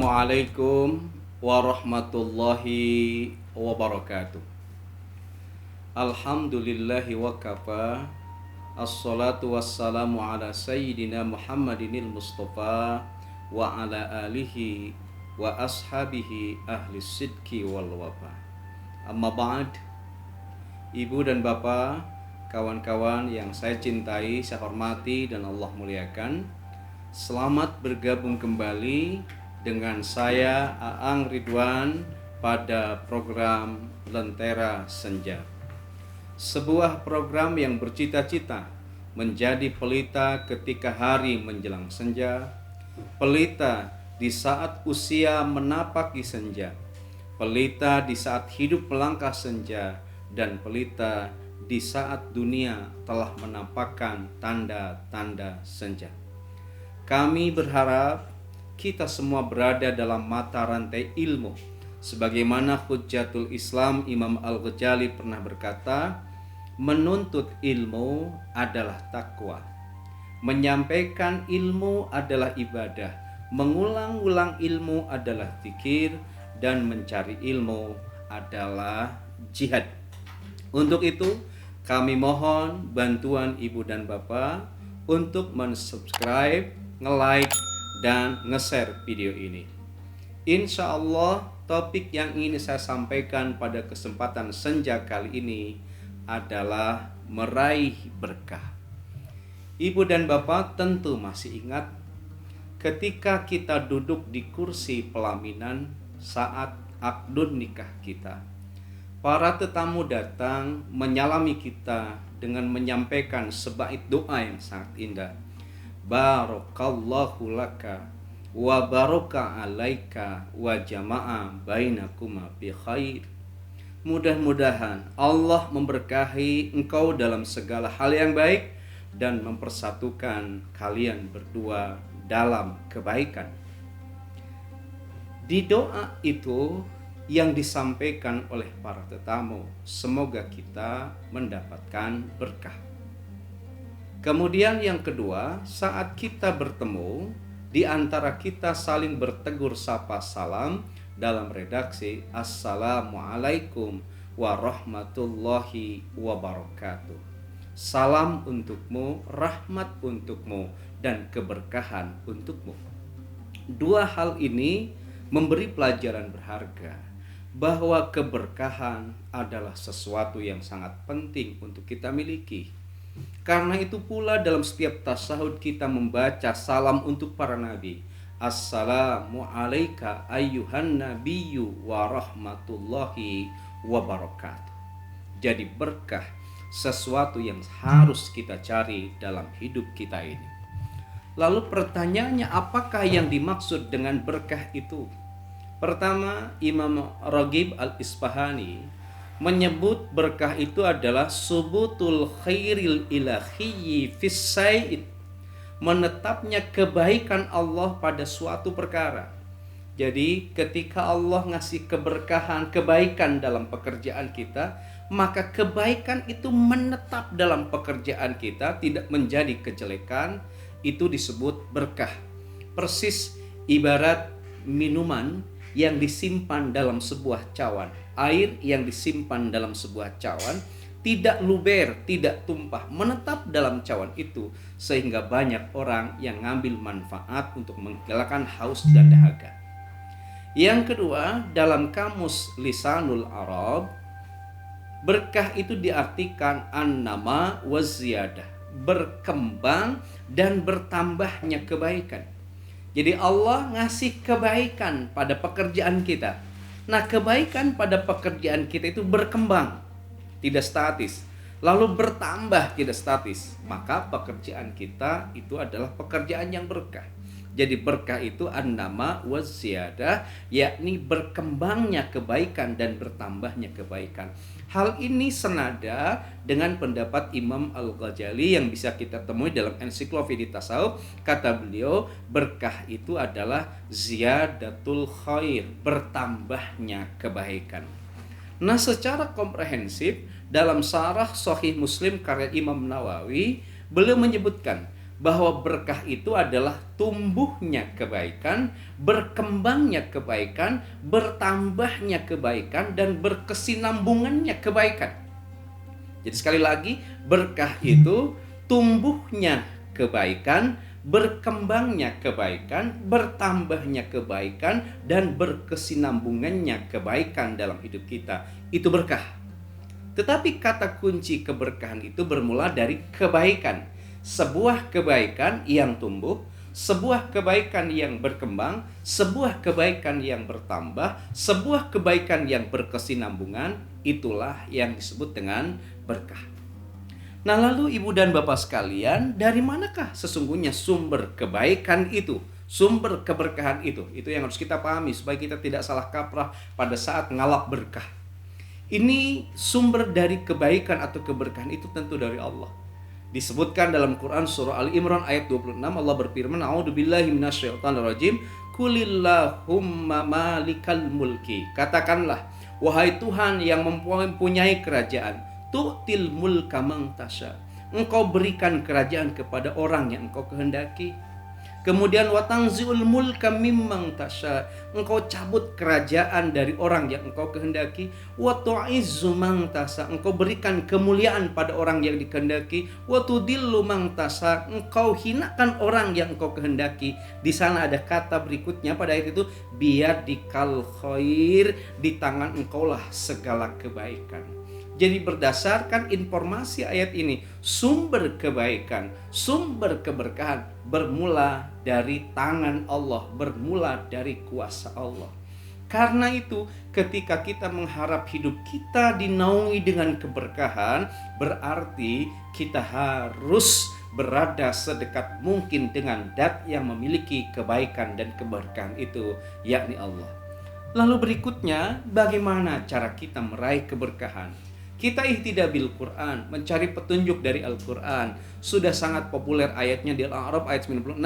Assalamualaikum warahmatullahi wabarakatuh. Alhamdulillahi wa kafa. Assalatu wassalamu ala sayyidina Muhammadinil Mustafa wa ala alihi wa ashabihi ahli sidki wal wafa. Amma ba'd. Ibu dan bapak, kawan-kawan yang saya cintai, saya hormati dan Allah muliakan, selamat bergabung kembali dengan saya Aang Ridwan pada program Lentera Senja. Sebuah program yang bercita-cita menjadi pelita ketika hari menjelang senja, pelita di saat usia menapaki senja, pelita di saat hidup melangkah senja, dan pelita di saat dunia telah menampakkan tanda-tanda senja. Kami berharap kita semua berada dalam mata rantai ilmu. Sebagaimana Hujjatul Islam Imam Al-Ghazali pernah berkata, menuntut ilmu adalah takwa. Menyampaikan ilmu adalah ibadah. Mengulang-ulang ilmu adalah zikir. Dan mencari ilmu adalah jihad. Untuk itu, kami mohon bantuan ibu dan bapak untuk mensubscribe, nge-like, dan nge-share video ini. Insya Allah topik yang ingin saya sampaikan pada kesempatan senja kali ini adalah meraih berkah. Ibu dan bapak tentu masih ingat ketika kita duduk di kursi pelaminan saat akad nikah kita. Para tetamu datang menyalami kita dengan menyampaikan sebait doa yang sangat indah. Barakallahu laka wa baraka alaika wa jama'a bainakuma bi khair. Mudah-mudahan Allah memberkahi engkau dalam segala hal yang baik dan mempersatukan kalian berdua dalam kebaikan. Di doa itu yang disampaikan oleh para tetamu, semoga kita mendapatkan berkah. Kemudian yang kedua, saat kita bertemu, di antara kita saling bertegur sapa salam dalam redaksi Assalamualaikum warahmatullahi wabarakatuh. Salam untukmu, rahmat untukmu, dan keberkahan untukmu. Dua hal ini memberi pelajaran berharga bahwa keberkahan adalah sesuatu yang sangat penting untuk kita miliki. Karena itu pula dalam setiap tasyahud kita membaca salam untuk para nabi. Assalamu alayka ayyuhan nabiyyu wa rahmatullahi wa barakatuh. Jadi berkah sesuatu yang harus kita cari dalam hidup kita ini. Lalu pertanyaannya, apakah yang dimaksud dengan berkah itu? Pertama, Imam Raghib Al-Isfahani menyebut berkah itu adalah subutul khairil ilahiyyi fis said, menetapnya kebaikan Allah pada suatu perkara. Jadi ketika Allah ngasih keberkahan, kebaikan dalam pekerjaan kita, maka kebaikan itu menetap dalam pekerjaan kita, tidak menjadi kejelekan. Itu disebut berkah. Persis ibarat minuman yang disimpan dalam sebuah cawan. Air yang disimpan dalam sebuah cawan tidak luber, tidak tumpah, menetap dalam cawan itu sehingga banyak orang yang ngambil manfaat untuk menghilangkan haus dan dahaga. Yang kedua, dalam kamus Lisanul Arab, berkah itu diartikan an-nama wa ziyadah, berkembang dan bertambahnya kebaikan. Jadi Allah ngasih kebaikan pada pekerjaan kita. Nah, kebaikan pada pekerjaan kita itu berkembang, tidak statis. Lalu bertambah, tidak statis. Maka pekerjaan kita itu adalah pekerjaan yang berkah. Jadi berkah itu an-nama wa ziyadah, yakni berkembangnya kebaikan dan bertambahnya kebaikan. Hal ini senada dengan pendapat Imam Al-Ghazali yang bisa kita temui dalam Ensiklopedia Tasawuf. Kata beliau, berkah itu adalah ziyadatul khair, bertambahnya kebaikan. Nah, secara komprehensif dalam Syarah Sahih Muslim karya Imam Nawawi, beliau menyebutkan bahwa berkah itu adalah tumbuhnya kebaikan, berkembangnya kebaikan, bertambahnya kebaikan, dan berkesinambungannya kebaikan. Jadi sekali lagi, berkah itu tumbuhnya kebaikan, berkembangnya kebaikan, bertambahnya kebaikan, dan berkesinambungannya kebaikan dalam hidup kita. Itu berkah. Tetapi kata kunci keberkahan itu bermula dari kebaikan. Sebuah kebaikan yang tumbuh, sebuah kebaikan yang berkembang, sebuah kebaikan yang bertambah, sebuah kebaikan yang berkesinambungan, itulah yang disebut dengan berkah. Nah, lalu ibu dan bapak sekalian, dari manakah sesungguhnya sumber kebaikan itu? Sumber keberkahan itu yang harus kita pahami supaya kita tidak salah kaprah pada saat ngalap berkah. Ini sumber dari kebaikan atau keberkahan itu tentu dari Allah. Disebutkan dalam Quran surah Al-Imran ayat 26, Allah berfirman, A'udzubillahi minasyaitonirrajim, Qulillahumma malikal mulki. Katakanlah, wahai Tuhan yang mempunyai kerajaan, tu'til mulka man tasya. Engkau berikan kerajaan kepada orang yang engkau kehendaki. Kemudian watangziul mulka mimman tasya. Engkau cabut kerajaan dari orang yang engkau kehendaki. Wa tu'izzu man tasya. Engkau berikan kemuliaan pada orang yang dikehendaki. Wa tudillu man tasya. Engkau hinakan orang yang engkau kehendaki. Di sana ada kata berikutnya pada ayat itu, biyadikal khair, di tangan engkaulah segala kebaikan. Jadi berdasarkan informasi ayat ini, sumber kebaikan, sumber keberkahan bermula dari tangan Allah, bermula dari kuasa Allah. Karena itu, ketika kita mengharap hidup kita dinaungi dengan keberkahan, berarti kita harus berada sedekat mungkin dengan zat yang memiliki kebaikan dan keberkahan itu, yakni Allah. Lalu berikutnya, bagaimana cara kita meraih keberkahan? Kita ihtidah bil Quran, mencari petunjuk dari Al-Quran. Sudah sangat populer ayatnya di Al-A'raf ayat 96.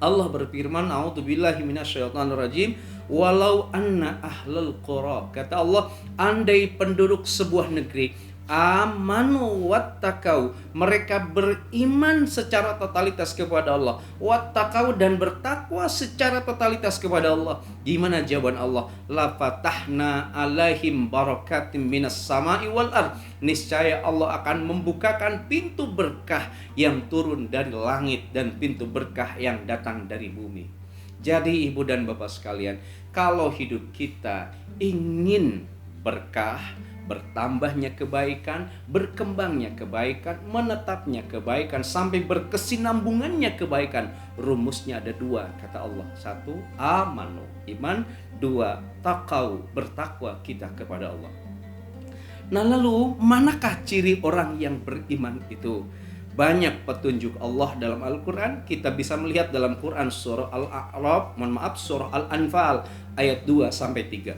Allah berfirman, A'udzubillahi minasyaitonirrajim, walau anna ahlul qura. Kata Allah, andai penduduk sebuah negeri amanu wattakau, mereka beriman secara totalitas kepada Allah, wattakau, dan bertakwa secara totalitas kepada Allah. Gimana jawaban Allah? La fatahna alaihim barakatim minas sama'i wal ard. Niscaya Allah akan membukakan pintu berkah yang turun dari langit dan pintu berkah yang datang dari bumi. Jadi ibu dan bapak sekalian, kalau hidup kita ingin berkah, bertambahnya kebaikan, berkembangnya kebaikan, menetapnya kebaikan, sampai berkesinambungannya kebaikan, rumusnya ada dua, kata Allah. Satu, amanu, iman. Dua, takau, bertakwa kita kepada Allah. Nah, lalu manakah ciri orang yang beriman itu? Banyak petunjuk Allah dalam Al-Quran. Kita bisa melihat dalam Quran surah Al-A'raf, surah Al-Anfal ayat 2-3.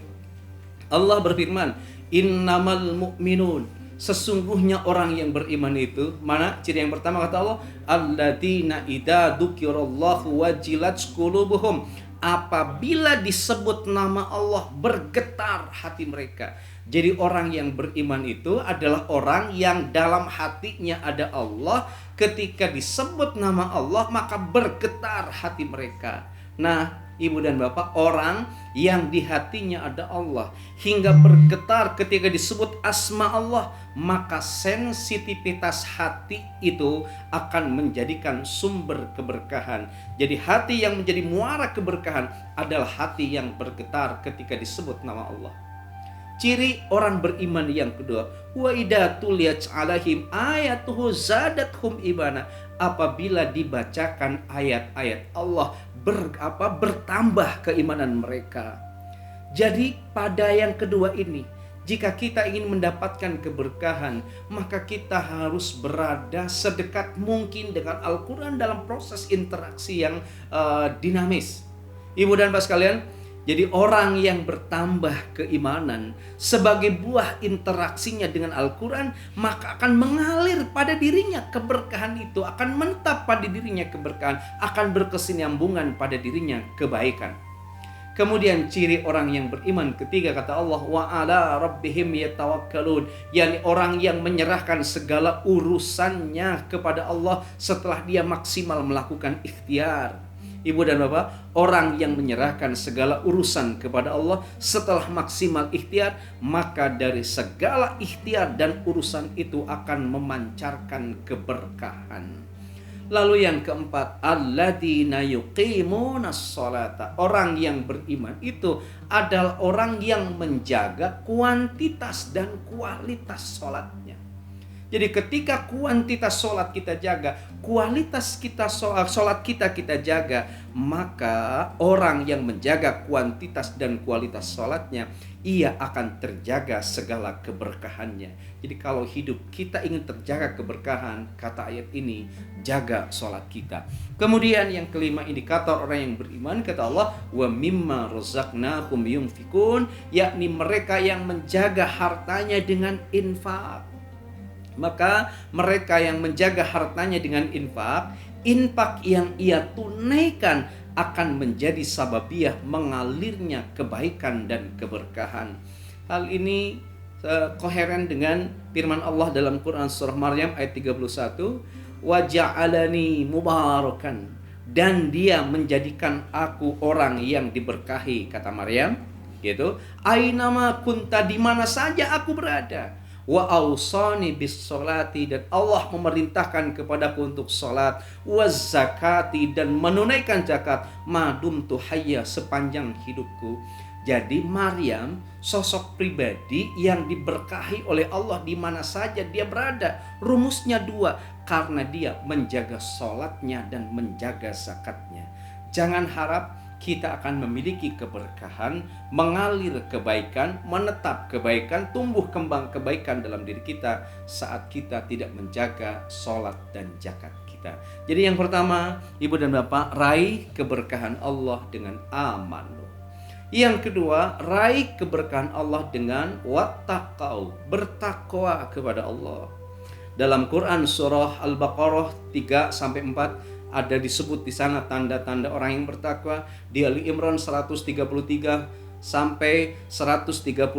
Allah berfirman, innamal mu'minun, sesungguhnya orang yang beriman itu, mana ciri yang pertama kata Allah, alladzina idza dzukirallahu wajilat qulubuhum, apabila disebut nama Allah bergetar hati mereka. Jadi orang yang beriman itu adalah orang yang dalam hatinya ada Allah. Ketika disebut nama Allah maka bergetar hati mereka. Nah, ibu dan bapak, orang yang di hatinya ada Allah hingga bergetar ketika disebut asma Allah, maka sensitivitas hati itu akan menjadikan sumber keberkahan. Jadi hati yang menjadi muara keberkahan adalah hati yang bergetar ketika disebut nama Allah. Ciri orang beriman yang kedua, wa idza tuliyat alaihim ayatuhu zadathum imana, apabila dibacakan ayat-ayat Allah bertambah keimanan mereka. Jadi pada yang kedua ini, jika kita ingin mendapatkan keberkahan, maka kita harus berada sedekat mungkin dengan Al-Quran dalam proses interaksi yang dinamis. Ibu dan bapak sekalian, jadi orang yang bertambah keimanan sebagai buah interaksinya dengan Al-Quran, maka akan mengalir pada dirinya keberkahan itu, akan menetap pada dirinya keberkahan, akan berkesinambungan pada dirinya kebaikan. Kemudian ciri orang yang beriman ketiga kata Allah, wa ala rabbihim yatawakkalun, yakni orang yang menyerahkan segala urusannya kepada Allah setelah dia maksimal melakukan ikhtiar. Ibu dan Bapak, orang yang menyerahkan segala urusan kepada Allah setelah maksimal ikhtiar, maka dari segala ikhtiar dan urusan itu akan memancarkan keberkahan. Lalu yang keempat, alladzina yuqimunas sholata. Orang yang beriman itu adalah orang yang menjaga kuantitas dan kualitas sholatnya. Jadi ketika kuantitas sholat kita jaga, kualitas kita sholat kita jaga, maka orang yang menjaga kuantitas dan kualitas sholatnya, ia akan terjaga segala keberkahannya. Jadi kalau hidup kita ingin terjaga keberkahan, kata ayat ini, jaga sholat kita. Kemudian yang kelima, indikator orang yang beriman, kata Allah, wa mimma razaqnahum yunfikun, yakni mereka yang menjaga hartanya dengan infak. Maka mereka yang menjaga hartanya dengan infak yang ia tunaikan akan menjadi sababiah mengalirnya kebaikan dan keberkahan. Hal ini koheren dengan firman Allah dalam Quran surah Maryam ayat 31, wa ja'alani mubarakan, dan dia menjadikan aku orang yang diberkahi, kata Maryam, gitu. Ainama kunta, di mana saja aku berada. Wa ausani bis sholati, dan Allah memerintahkan kepadaku untuk salat, wa zakati, dan menunaikan zakat, madumtu hayya, sepanjang hidupku. Jadi Maryam sosok pribadi yang diberkahi oleh Allah di mana saja dia berada. Rumusnya dua, karena dia menjaga salatnya dan menjaga zakatnya. Jangan harap kita akan memiliki keberkahan, mengalir kebaikan, menetap kebaikan, tumbuh kembang kebaikan dalam diri kita saat kita tidak menjaga sholat dan zakat kita. Jadi yang pertama, Ibu dan Bapak, raih keberkahan Allah dengan aman. Yang kedua, raih keberkahan Allah dengan wattaqau, bertakwa kepada Allah. Dalam Quran surah Al-Baqarah 3-4 ada disebut di sana tanda-tanda orang yang bertakwa. Di Ali Imran 133 sampai 135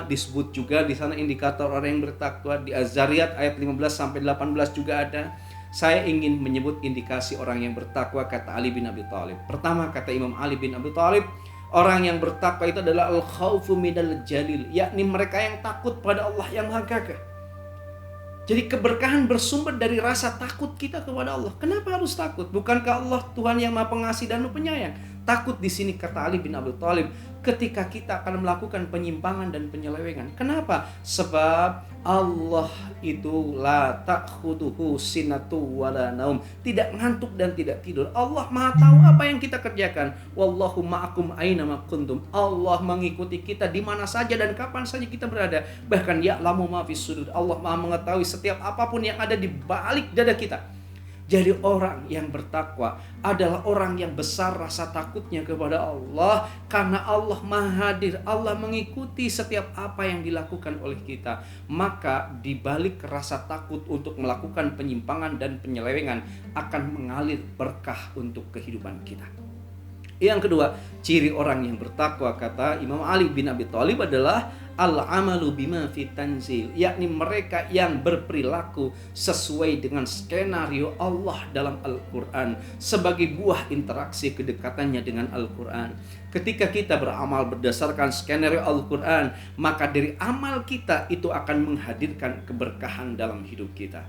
disebut juga di sana indikator orang yang bertakwa. Di Az-Zariyat ayat 15 sampai 18 juga ada. Saya ingin menyebut indikasi orang yang bertakwa, kata Ali bin Abi Thalib. Pertama, kata Imam Ali bin Abi Thalib, orang yang bertakwa itu adalah al-khaufu minal jalil, yakni mereka yang takut pada Allah yang Maha Gagah. Jadi keberkahan bersumber dari rasa takut kita kepada Allah. Kenapa harus takut? Bukankah Allah Tuhan yang Maha Pengasih dan Penyayang? Takut di sini, kata Ali bin Abi Thalib, ketika kita akan melakukan penyimpangan dan penyelewengan. Kenapa? Sebab Allah itu la ta'khuduhu sinatu wala naum, tidak ngantuk dan tidak tidur. Allah Maha tahu apa yang kita kerjakan. Wallahu ma'akum aina ma kuntum. Allah mengikuti kita di mana saja dan kapan saja kita berada. Bahkan ya'lamu ma fis sudur. Allah Maha mengetahui setiap apapun yang ada di balik dada kita. Jadi orang yang bertakwa adalah orang yang besar rasa takutnya kepada Allah, karena Allah Maha hadir, Allah mengikuti setiap apa yang dilakukan oleh kita. Maka di balik rasa takut untuk melakukan penyimpangan dan penyelewengan akan mengalir berkah untuk kehidupan kita. Yang kedua, ciri orang yang bertakwa, kata Imam Ali bin Abi Thalib, adalah al-amalu bima fi tanzil, yakni mereka yang berperilaku sesuai dengan skenario Allah dalam Al-Quran sebagai buah interaksi kedekatannya dengan Al-Quran. Ketika kita beramal berdasarkan skenario Al-Quran, maka dari amal kita itu akan menghadirkan keberkahan dalam hidup kita.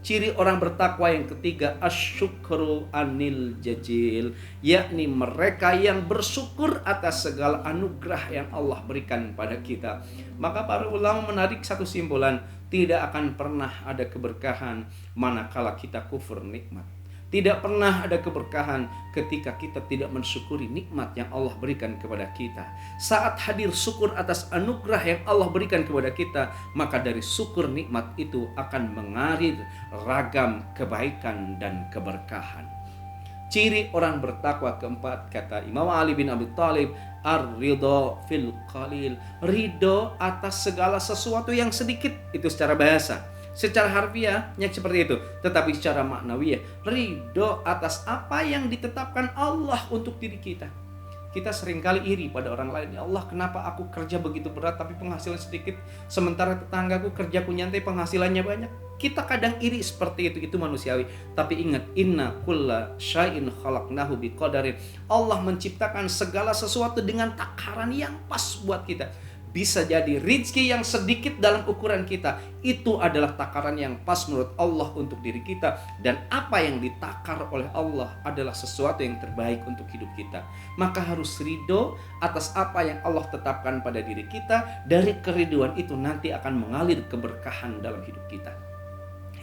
Ciri orang bertakwa yang ketiga, asyukru anil jajil, yakni mereka yang bersyukur atas segala anugerah yang Allah berikan pada kita. Maka para ulama menarik satu simpulan, tidak akan pernah ada keberkahan manakala kita kufur nikmat. Tidak pernah ada keberkahan ketika kita tidak mensyukuri nikmat yang Allah berikan kepada kita. Saat hadir syukur atas anugerah yang Allah berikan kepada kita, maka dari syukur nikmat itu akan mengalir ragam kebaikan dan keberkahan. Ciri orang bertakwa keempat, kata Imam Ali bin Abi Thalib, ar-ridho fil qalil, ridho atas segala sesuatu yang sedikit. Itu secara bahasa. Secara harfiahnya seperti itu, tetapi secara maknawiyah, ridho atas apa yang ditetapkan Allah untuk diri kita. Kita seringkali iri pada orang lain. Ya Allah, kenapa aku kerja begitu berat tapi penghasilan sedikit, sementara tetanggaku kerjaku nyantai penghasilannya banyak. Kita kadang iri seperti itu manusiawi. Tapi ingat, inna kulla syai'in khalaqnahu biqadarin. Allah menciptakan segala sesuatu dengan takaran yang pas buat kita. Bisa jadi rezeki yang sedikit dalam ukuran kita itu adalah takaran yang pas menurut Allah untuk diri kita, dan apa yang ditakar oleh Allah adalah sesuatu yang terbaik untuk hidup kita. Maka harus ridho atas apa yang Allah tetapkan pada diri kita. Dari keriduan itu nanti akan mengalir keberkahan dalam hidup kita.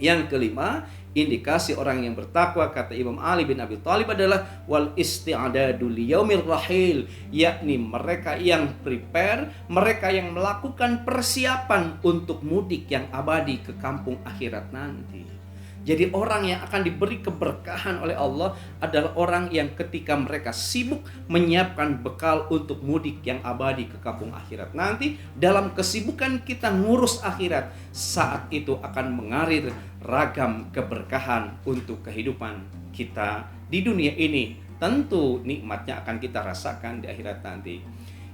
Yang kelima, indikasi orang yang bertakwa kata Imam Ali bin Abi Thalib adalah wal isti'adadu liyaumir rahil, yakni mereka yang prepare, mereka yang melakukan persiapan untuk mudik yang abadi ke kampung akhirat nanti. Jadi orang yang akan diberi keberkahan oleh Allah adalah orang yang ketika mereka sibuk menyiapkan bekal untuk mudik yang abadi ke kampung akhirat nanti. Dalam kesibukan kita ngurus akhirat, saat itu akan mengalir ragam keberkahan untuk kehidupan kita di dunia ini. Tentu nikmatnya akan kita rasakan di akhirat nanti.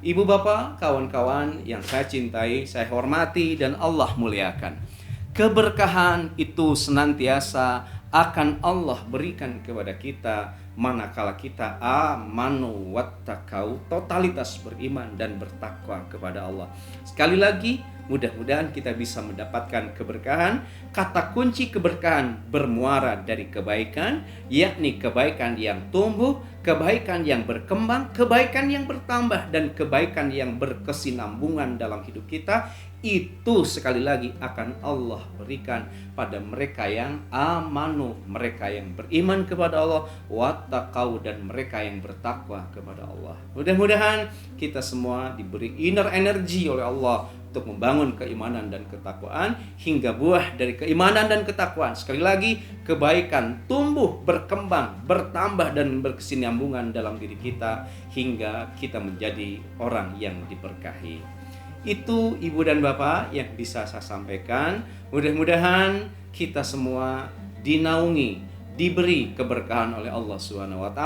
Ibu bapak, kawan-kawan yang saya cintai, saya hormati dan Allah muliakan, keberkahan itu senantiasa akan Allah berikan kepada kita manakala kita amanu wattaqau, totalitas beriman dan bertakwa kepada Allah. Sekali lagi, mudah-mudahan kita bisa mendapatkan keberkahan. Kata kunci keberkahan bermuara dari kebaikan, yakni kebaikan yang tumbuh, kebaikan yang berkembang, kebaikan yang bertambah, dan kebaikan yang berkesinambungan dalam hidup kita. Itu sekali lagi akan Allah berikan pada mereka yang amanu, mereka yang beriman kepada Allah, wattaqau, dan mereka yang bertakwa kepada Allah. Mudah-mudahan kita semua diberi inner energy oleh Allah untuk membangun keimanan dan ketakwaan, hingga buah dari keimanan dan ketakwaan, sekali lagi, kebaikan tumbuh, berkembang, bertambah, dan berkesinambungan dalam diri kita hingga kita menjadi orang yang diberkahi. Itu ibu dan bapak yang bisa saya sampaikan. Mudah-mudahan kita semua dinaungi, diberi keberkahan oleh Allah SWT,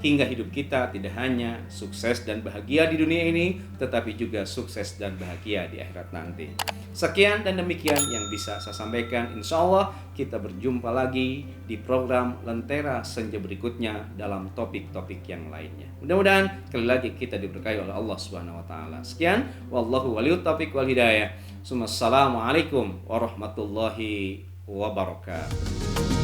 hingga hidup kita tidak hanya sukses dan bahagia di dunia ini, tetapi juga sukses dan bahagia di akhirat nanti. Sekian dan demikian yang bisa saya sampaikan. Insya Allah kita berjumpa lagi di program Lentera Senja berikutnya dalam topik-topik yang lainnya. Mudah-mudahan sekali lagi kita diberkahi oleh Allah SWT. Sekian, wallahu waliyut taufiq wal hidayah. Assalamualaikum warahmatullahi wabarakatuh.